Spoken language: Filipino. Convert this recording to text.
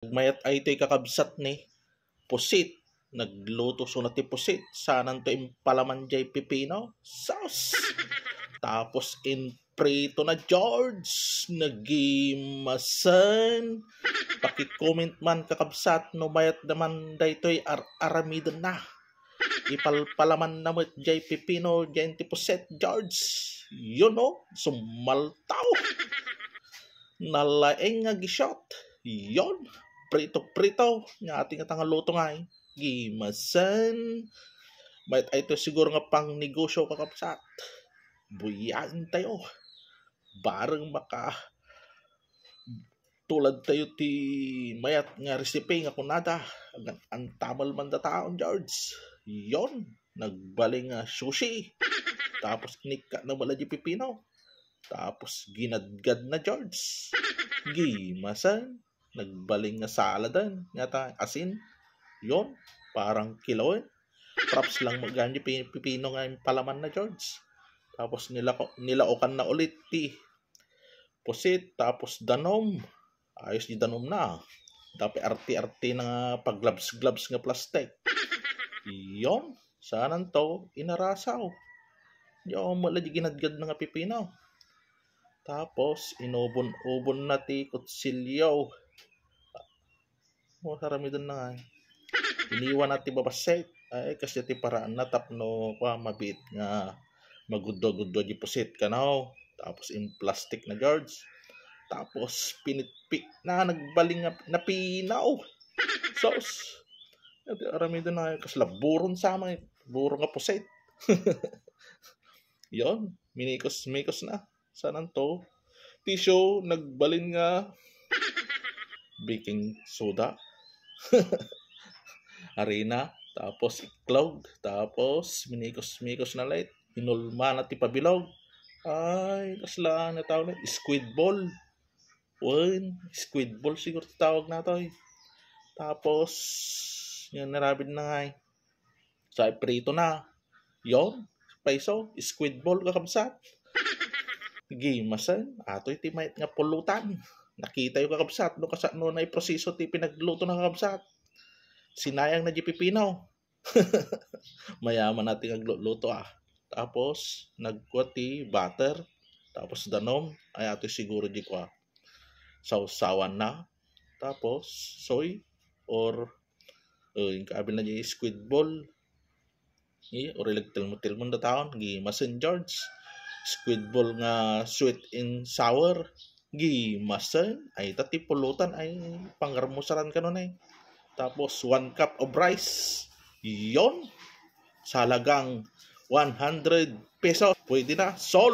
Mayat ay ito'y kakabsat ni pusit. Nagluto so na ti pusit. Sanan to impalaman jay pipino sauce. Tapos prito na George. Nagimasan. Paki-comment man kakabsat no mayat naman daytoy aramidan na. Ipalpalaman na mo jay pipino jay ti pusit George. Yun o. Sumaltaw. Nalaeng nga gishot. Yun. Prito-prito. Nga ating atang luto nga eh. Gimasan. Mayat ay ito siguro nga pang negosyo kakapsat. Buyain tayo. Barang maka tulad tayo ti mayat nga recipe nga kunada. Ang tamal man da taon George. Yon. Nagbaling sushi. Tapos nika na wala di pipino. Tapos ginadgad na George. Gimasan. Nagbaling nga saladan. Ngata asin. Yon. Parang kilawin. Props lang maganyo pipino nga yung palaman na George. Tapos nilaokan na ulit ti pusit. Tapos danom. Ayos di danom na. Tapi arti-arti na paglabs-glabs nga plastic. Yon. Saanan to inarasaw. Yung mula di ginadgad na nga pipino. Tapos inubon-ubon na ti kutsilyo. Sarami doon na nga. Iniwan natin babaset. Ay, kasi ti paraan na tapno pa mabit nga maguddo-guddo di pusit ka na. Tapos in plastic na guards. Tapos pinitpik na nagbaling na pinaw. Sauce. Arami doon na. Kasi buron sama. Buron nga pusit. Yon. Minikos na. Sanan to? Tissue. Nagbalin nga baking soda. Harina, tapos iklog, tapos minikos-mikos na light, hinulma na ti pabilog. Ay, kasla na tawag na, squid ball. Squid ball siguro tawag na to. Tapos, yan narabid na nga eh. So, prito na. Yon, paiso, squid ball kakabsat. Gimasan, ato'y ti mayat nga pulutan. Nakita yung kakabsat, no kasat no na proseso ti pinagluto ng kakabsat. Sinayang na di pipino. Mayaman natin ang luto ah. Tapos, nagkuha butter. Tapos danom. Ay ato siguro di ko ah. Sausawan na. Tapos, soy. Or, yung kaabil na di squid ball. Or ilagtilmo-tilmo na taon. Gimasin George. Squid ball nga sweet and sour. Gimasan. Ay tati pulutan. Ay panggarmusaran ka nun eh. Tapos 1 cup of rice. Yon. Sa halagang 100 pesos. Pwede na. Sol.